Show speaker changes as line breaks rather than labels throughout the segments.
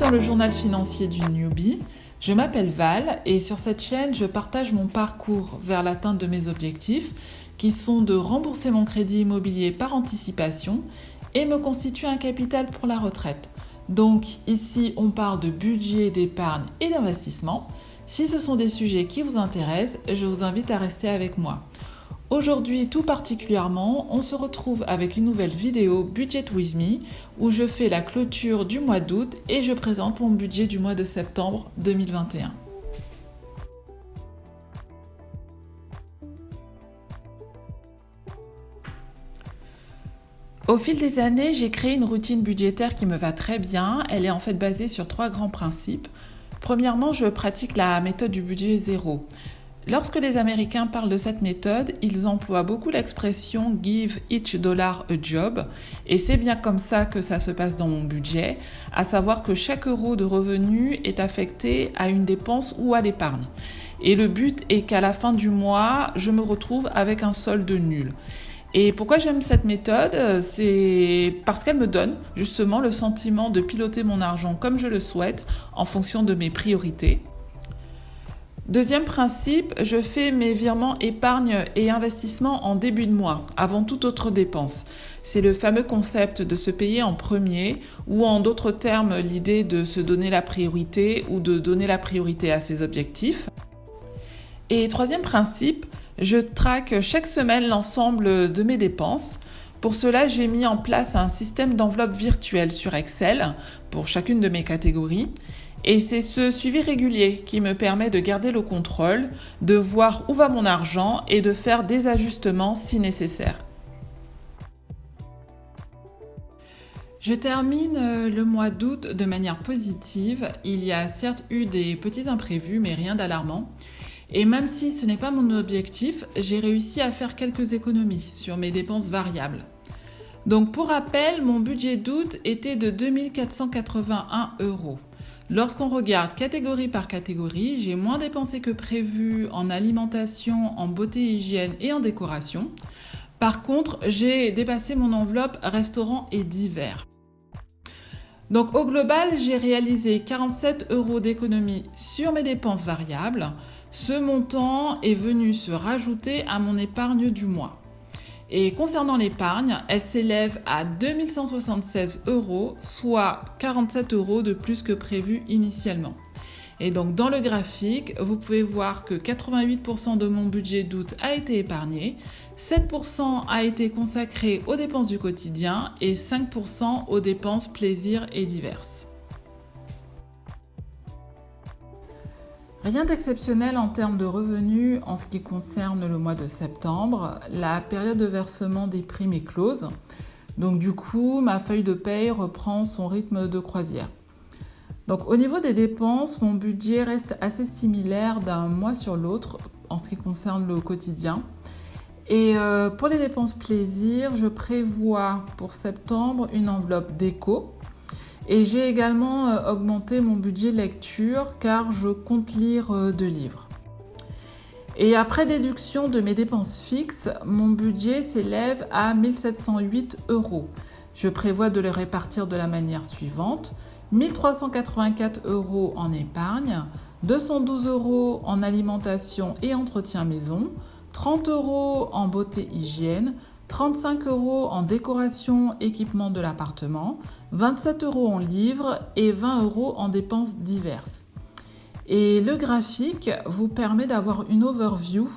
dans le journal financier du newbie. Je m'appelle Val et sur cette chaîne, je partage mon parcours vers l'atteinte de mes objectifs qui sont de rembourser mon crédit immobilier par anticipation et me constituer un capital pour la retraite. Donc ici, on parle de budget, d'épargne et d'investissement. Si ce sont des sujets qui vous intéressent, je vous invite à rester avec moi. Aujourd'hui, tout particulièrement, on se retrouve avec une nouvelle vidéo Budget with Me où je fais la clôture du mois d'août et je présente mon budget du mois de septembre 2021. Au fil des années, j'ai créé une routine budgétaire qui me va très bien. Elle est en fait basée sur 3 grands principes. Premièrement, je pratique la méthode du budget zéro. Lorsque les Américains parlent de cette méthode, ils emploient beaucoup l'expression « give each dollar a job » et c'est bien comme ça que ça se passe dans mon budget, à savoir que chaque euro de revenu est affecté à une dépense ou à l'épargne. Et le but est qu'à la fin du mois, je me retrouve avec un solde nul. Et pourquoi j'aime cette méthode ? C'est parce qu'elle me donne justement le sentiment de piloter mon argent comme je le souhaite en fonction de mes priorités. Deuxième principe, je fais mes virements épargne et investissement en début de mois, avant toute autre dépense. C'est le fameux concept de se payer en premier, ou en d'autres termes, l'idée de se donner la priorité ou de donner la priorité à ses objectifs. Et troisième principe, je traque chaque semaine l'ensemble de mes dépenses. Pour cela, j'ai mis en place un système d'enveloppe virtuelle sur Excel pour chacune de mes catégories. Et c'est ce suivi régulier qui me permet de garder le contrôle, de voir où va mon argent et de faire des ajustements si nécessaire. Je termine le mois d'août de manière positive. Il y a certes eu des petits imprévus, mais rien d'alarmant. Et même si ce n'est pas mon objectif, j'ai réussi à faire quelques économies sur mes dépenses variables. Donc pour rappel, mon budget d'août était de 2 481 €. Lorsqu'on regarde catégorie par catégorie, j'ai moins dépensé que prévu en alimentation, en beauté et hygiène et en décoration. Par contre, j'ai dépassé mon enveloppe restaurant et divers. Donc au global, j'ai réalisé 47 € d'économie sur mes dépenses variables. Ce montant est venu se rajouter à mon épargne du mois. Et concernant l'épargne, elle s'élève à 2 176 €, soit 47 € de plus que prévu initialement. Et donc dans le graphique, vous pouvez voir que 88% de mon budget d'août a été épargné, 7% a été consacré aux dépenses du quotidien et 5% aux dépenses plaisirs et diverses. Rien d'exceptionnel en termes de revenus en ce qui concerne le mois de septembre. La période de versement des primes est close. Donc du coup, ma feuille de paye reprend son rythme de croisière. Donc au niveau des dépenses, mon budget reste assez similaire d'un mois sur l'autre en ce qui concerne le quotidien. Et pour les dépenses plaisir, je prévois pour septembre une enveloppe déco. Et j'ai également augmenté mon budget lecture car je compte lire 2 livres. Et après déduction de mes dépenses fixes, mon budget s'élève à 1 708 €. Je prévois de le répartir de la manière suivante. 1 384 € en épargne, 212 € en alimentation et entretien maison, 30 € en beauté hygiène, 35 € en décoration, équipement de l'appartement, 27 € en livres et 20 € en dépenses diverses. Et le graphique vous permet d'avoir une overview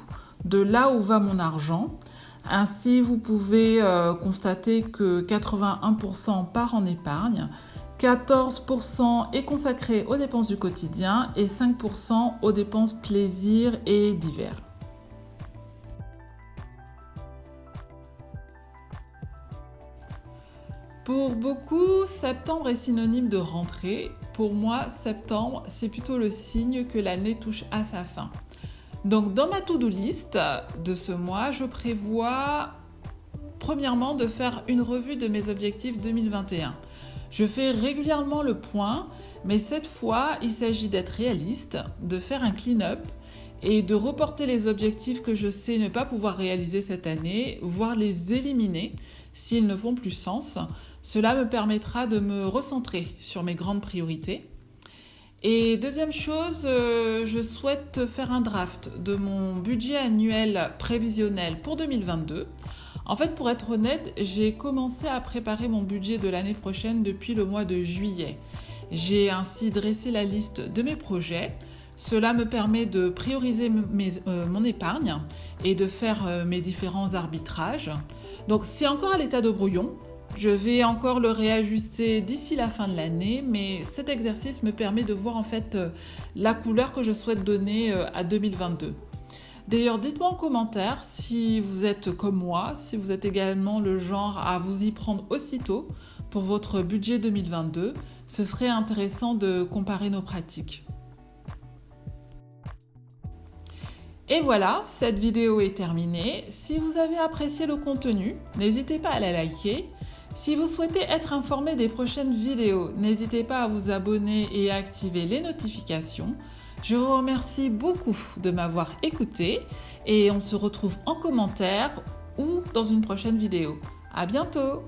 de là où va mon argent. Ainsi, vous pouvez constater que 81% part en épargne, 14% est consacré aux dépenses du quotidien et 5% aux dépenses plaisir et divers. Pour beaucoup, septembre est synonyme de rentrée. Pour moi, septembre, c'est plutôt le signe que l'année touche à sa fin. Donc, dans ma to-do list de ce mois, je prévois premièrement de faire une revue de mes objectifs 2021. Je fais régulièrement le point, mais cette fois, il s'agit d'être réaliste, de faire un clean-up et de reporter les objectifs que je sais ne pas pouvoir réaliser cette année, voire les éliminer s'ils ne font plus sens. Cela me permettra de me recentrer sur mes grandes priorités. Et deuxième chose, je souhaite faire un draft de mon budget annuel prévisionnel pour 2022. En fait, pour être honnête, j'ai commencé à préparer mon budget de l'année prochaine depuis le mois de juillet. J'ai ainsi dressé la liste de mes projets. Cela me permet de prioriser mon épargne et de faire mes différents arbitrages. Donc, c'est encore à l'état de brouillon. Je vais encore le réajuster d'ici la fin de l'année, mais cet exercice me permet de voir en fait la couleur que je souhaite donner à 2022. D'ailleurs, dites-moi en commentaire si vous êtes comme moi, si vous êtes également le genre à vous y prendre aussitôt pour votre budget 2022. Ce serait intéressant de comparer nos pratiques. Et voilà, cette vidéo est terminée. Si vous avez apprécié le contenu, n'hésitez pas à la liker. Si vous souhaitez être informé des prochaines vidéos, n'hésitez pas à vous abonner et à activer les notifications. Je vous remercie beaucoup de m'avoir écouté et on se retrouve en commentaire ou dans une prochaine vidéo. À bientôt!